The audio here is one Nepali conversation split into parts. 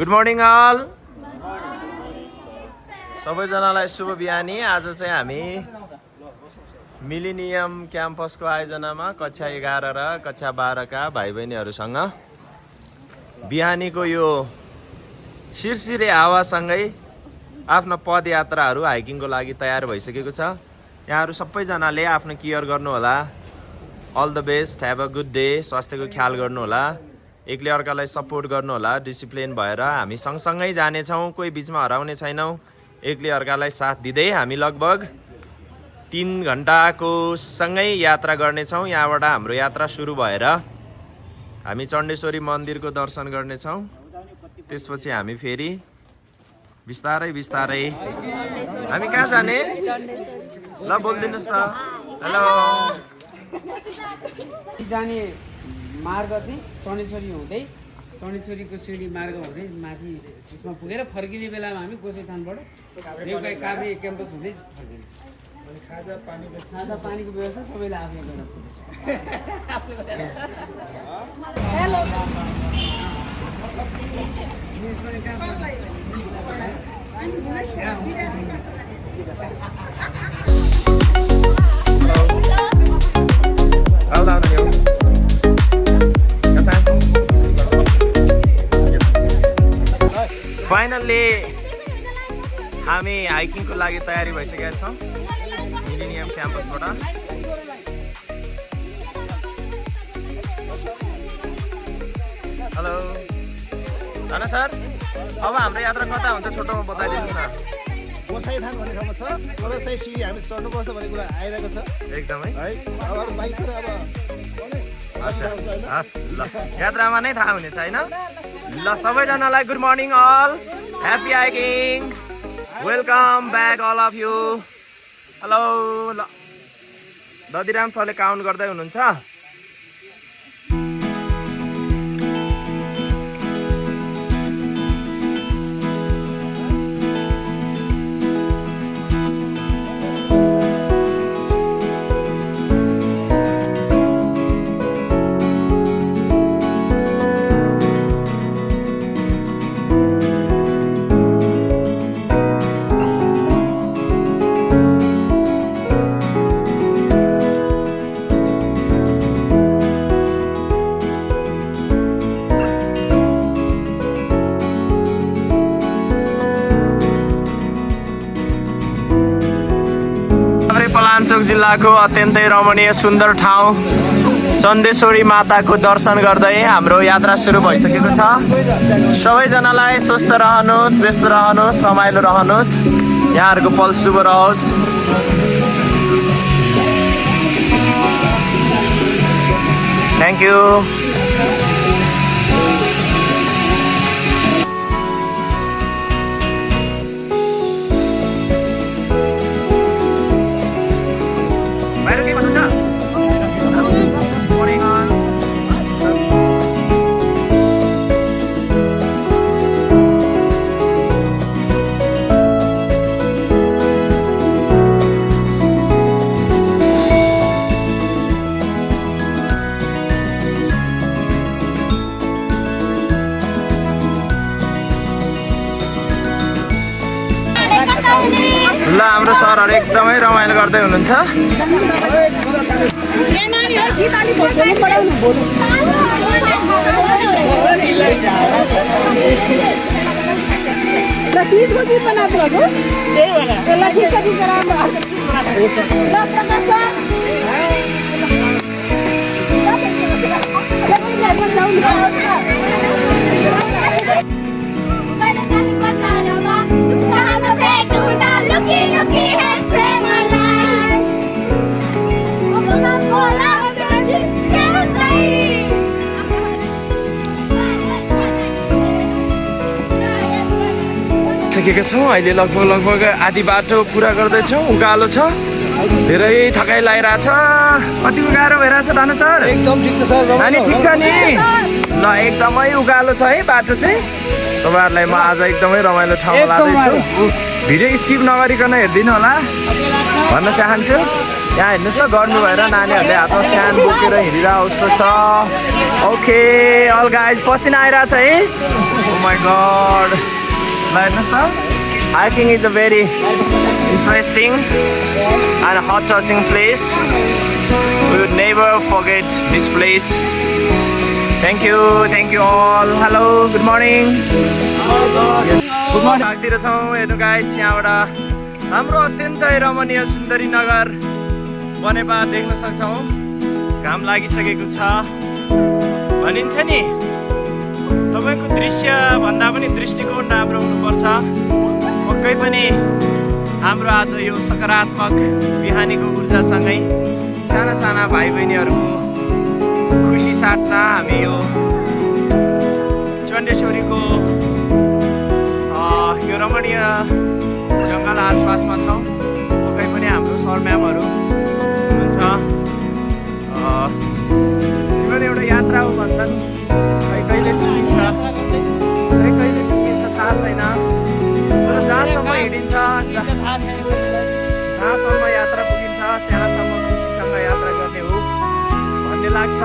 गुड मर्निङ अल सबैजनालाई शुभ बिहानी। आज चाहिँ हामी मिलेनियम क्याम्पसको आयोजनामा कक्षा 11 र कक्षा 12 का भाइ बहिनीहरूसँग बिहानीको यो शिरशिरे हावासँगै आफ्नो पदयात्राहरू हाइकिङको लागि तयार भइसकेको छ। यहाँहरू सबैजनाले आफ्नो केयर गर्नुहोला। All the best, have a good day. स्वास्थ्यको ख्याल गर्नुहोला, एकले अर्कालाई सपोर्ट गर्नुहोला। डिसिप्लिन भएर हामी सँगसँगै जानेछौँ, कोही बिचमा हराउने छैनौँ। एकले अर्कालाई साथ दिँदै हामी लगभग 3 घण्टाको सँगै यात्रा गर्नेछौँ। यहाँबाट हाम्रो यात्रा सुरु भएर हामी चण्डेश्वरी मन्दिरको दर्शन गर्नेछौँ। त्यसपछि हामी फेरि बिस्तारै बिस्तारै हामी कहाँ जाने ल बोलिदिनुहोस् न। हेलो जाने मार्ग चाहिँ चण्डेश्वरी हुँदै चण्डेश्वरीको सिँढी मार्ग हुँदै माथि उसमा पुगेर फर्किने बेलामा हामी गोसेथानबाट देउकाई काभ्रे क्याम्पस हुँदै फर्किन्छौँ। खाजा पानीको व्यवस्था सबैले आफै गर्नु फाइनल्ली हामी हाइकिङको लागि तयारी भइसकेका छौँ मिलेनियम क्याम्पसबाट। हेलो धन सर, अब हाम्रो यात्रा कता हुन्छ छोटोमा बताइदिनुहोस् न। गोसाइथान भन्ने ठाउँमा छ, 1600 सिँढी हामी चढ्नुपर्छ भन्ने कुरा आइरहेको छ एकदमै है। अब बाइकतिर अब हस् ल, यात्रामा नै थाहा हुनेछ होइन। ल सबैजनालाई good morning all, happy hiking, welcome back all of you. Hello ल, दधिराम सरले काउन्ट गर्दै हुनुहुन्छ। पलाञ्चोक जिल्लाको अत्यन्तै रमणीय सुन्दर ठाउँ चण्डेश्वरी माताको दर्शन गर्दै हाम्रो यात्रा सुरु भइसकेको छ। सबैजनालाई स्वस्थ रहनुहोस्, व्यस्त रहनुहोस्, रमाइलो रहनुहोस्, यहाँहरूको पल शुभ रहोस्। Thank you. ल हाम्रो सरहरू एकदमै रमाइलो गर्दै हुनुहुन्छ। सकेका छौँ अहिले लगभग आधी बाटो पुरा गर्दैछौँ। उकालो छ, धेरै थकाइ लागिरहेछ। कतिको गाह्रो भइरहेछ धनु सर? एकदम ठिक छ सर, नानी ठिक छ नि? ल एकदमै उकालो छ है बाटो चाहिँ। तपाईँहरूलाई म आज एकदमै रमाइलो ठाउँमा लाँदैछु। भिडियो स्किप नगरिकन हेरिदिनु होला भन्न चाहन्छु। यहाँ हेर्नुहोस् न गर्नु भएर नानीहरूले हातमा फ्यान बोकेर हिँडिरहेको जस्तो छ ओके अल गाइज पसिना आइरहेछ है ओ माई गड ल हेर्नुहोस् न hiking is a very interesting and heart touching place. We would never forget this place. Thank you all. Hello, good morning. Yes. Good morning. भागतिर छौँ हेर्नु गाइस यहाँबाट हाम्रो अत्यन्तै रमणीय सुन्दरी नगर बनेपा देख्न सक्छौँ घाम लागिसकेको छ भनिन्छ नि तपाईको दृश्य भन्दा पनि दृष्टिकोण राम्रो हुनुपर्छ पक्कै पनि हाम्रो आज यो सकारात्मक बिहानीको ऊर्जासँगै साना साना भाइ बहिनीहरूको खुसी साट्न हामी यो चण्डेश्वरीको यो रमणीय जङ्गल आसपासमा छौँ पक्कै पनि हाम्रो सर म्यामहरू हुनुहुन्छ जीवन एउटा यात्रा हो भन्छन् कहिले टुटिन्छ कहिले टुटिन्छ थाहा छैन तर जहाँसम्म हिँडिन्छ जहाँसम्म यात्रा पुगिन्छ त्यहाँसम्म खुसीसँग यात्रा गर्ने हो भन्ने लाग्छ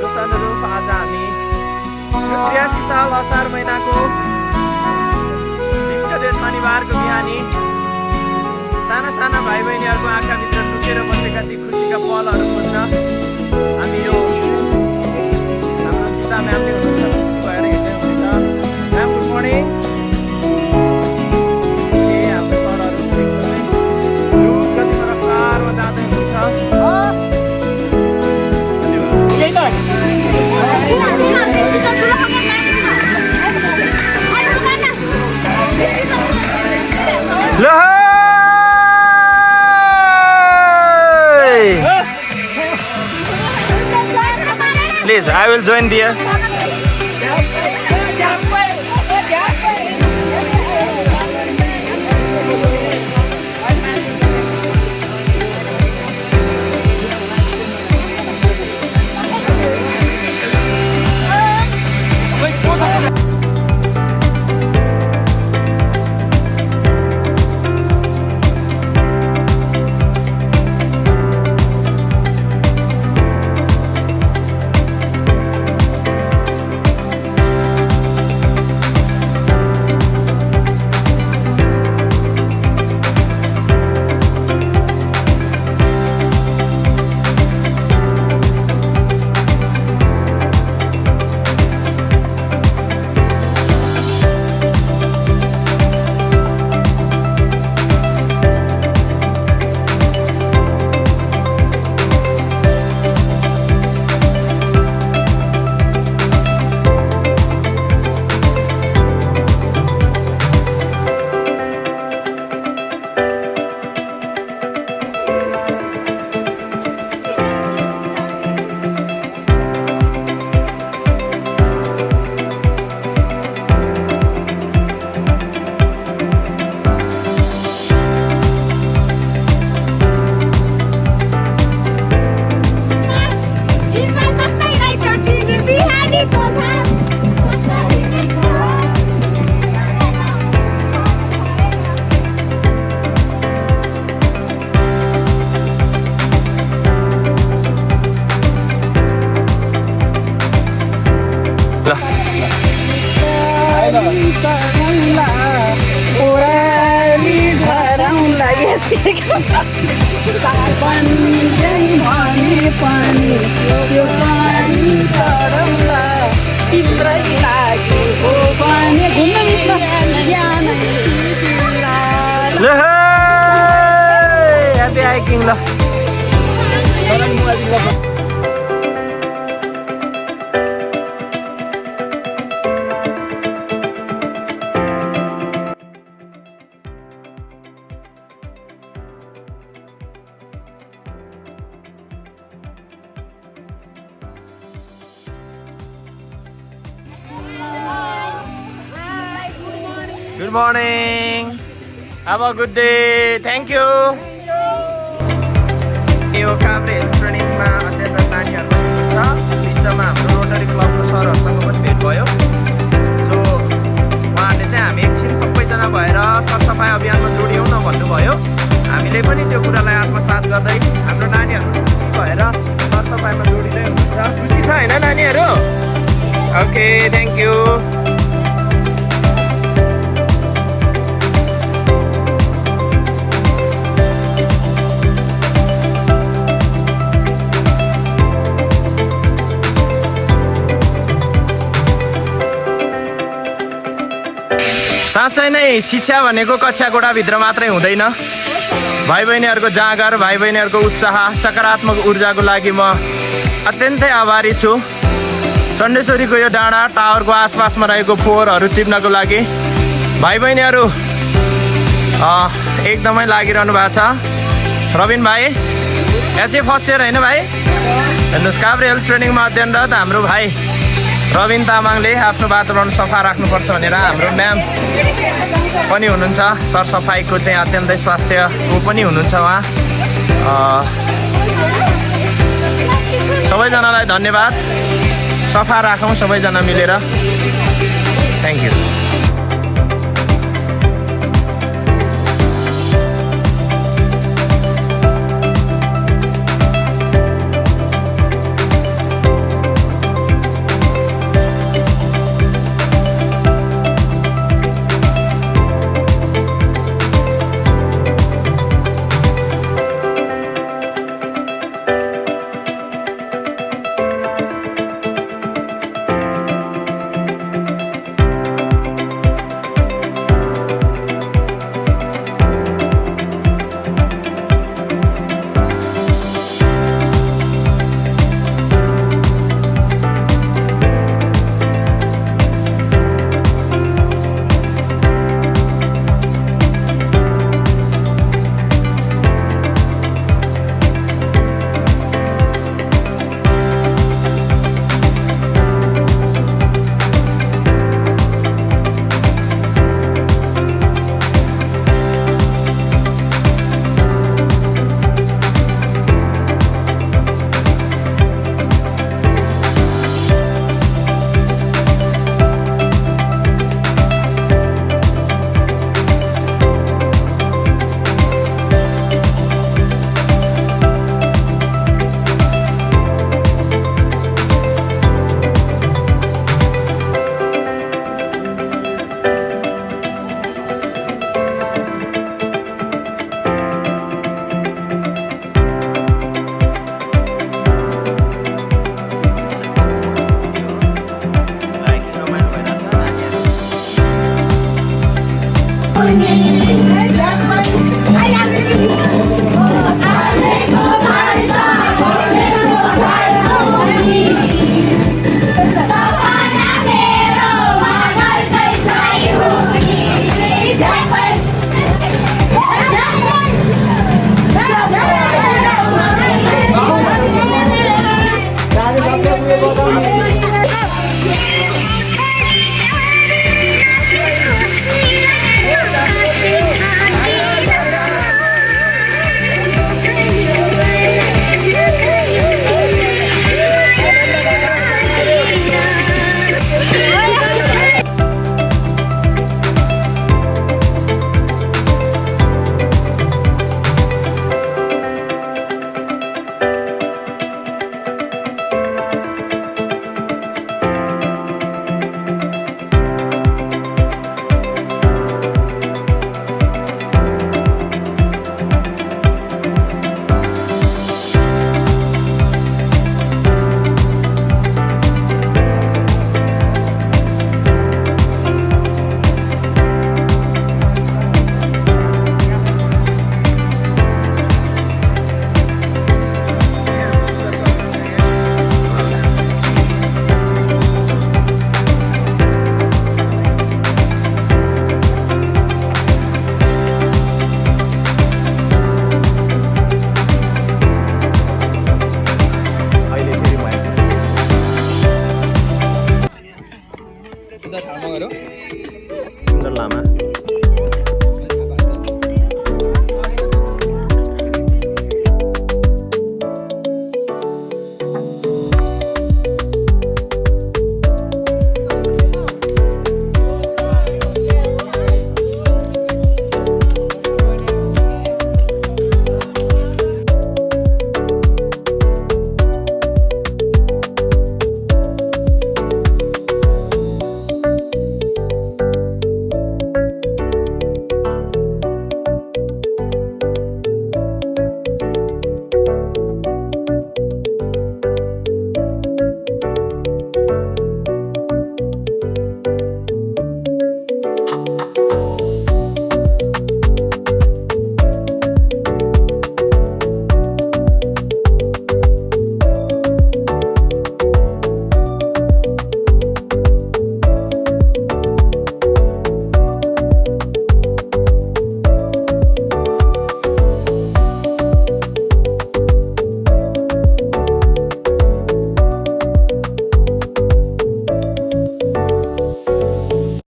जस अनुरूप आज हामी 83 साल असार महिनाको 20 गते शनिबारको बिहानी साना साना भाइ बहिनीहरूको आँखाभित्र लुकेर बसेका ती खुसीका पलहरू खोज्न हामी यो हाम्रो सीता म्यामले हुनुहुन्छ खुसी भएर हिँड्दै हुनुहुन्छ ma'am good morning Please, I will join there. Happy hiking lah. Good morning. Have a good day. Thank you. यो काभ्रे हेल्थ ट्रेनिङमा अध्ययनरत नानीहरू हुनुहुन्छ बिचमा हाम्रो रोटरी क्लबको सरहरूसँग पनि भेट भयो सो उहाँहरूले चाहिँ हामी एकछिन सबैजना भएर सरसफाइ अभियानमा जोडियौँ न भन्नुभयो हामीले पनि त्यो कुरालाई आत्मसात गर्दै हाम्रो नानीहरू खुसी भएर सरसफाइमा जोडिँदै हुनुहुन्छ। खुसी छ होइन नानीहरू? Okay, thank you. साँच्चै नै शिक्षा भनेको कक्षा कोठाभित्र मात्रै हुँदैन। भाइ बहिनीहरूको जाँगर, भाइ बहिनीहरूको उत्साह, सकारात्मक ऊर्जाको लागि म अत्यन्तै आभारी छु। चण्डेश्वरीको यो डाँडा टावरको आसपासमा रहेको फोहोरहरू टिप्नको लागि भाइ बहिनीहरू एकदमै लागिरहनु भएको छ। रबिन भाइ, यहाँ चाहिँ फर्स्ट इयर होइन भाइ? हेर्नुहोस्, काभ्रे हेल्थ ट्रेनिङमा अध्ययनरत हाम्रो भाइ रबिन तामाङले आफ्नो वातावरण सफा राख्नुपर्छ भनेर हाम्रो म्याम पनि हुनुहुन्छ, सरसफाइको चाहिँ अत्यन्तै स्वास्थ्यको पनि हुनुहुन्छ उहाँ। सबैजनालाई धन्यवाद। सफा राखौँ सबैजना मिलेर। Thank you. सुन्दर लामा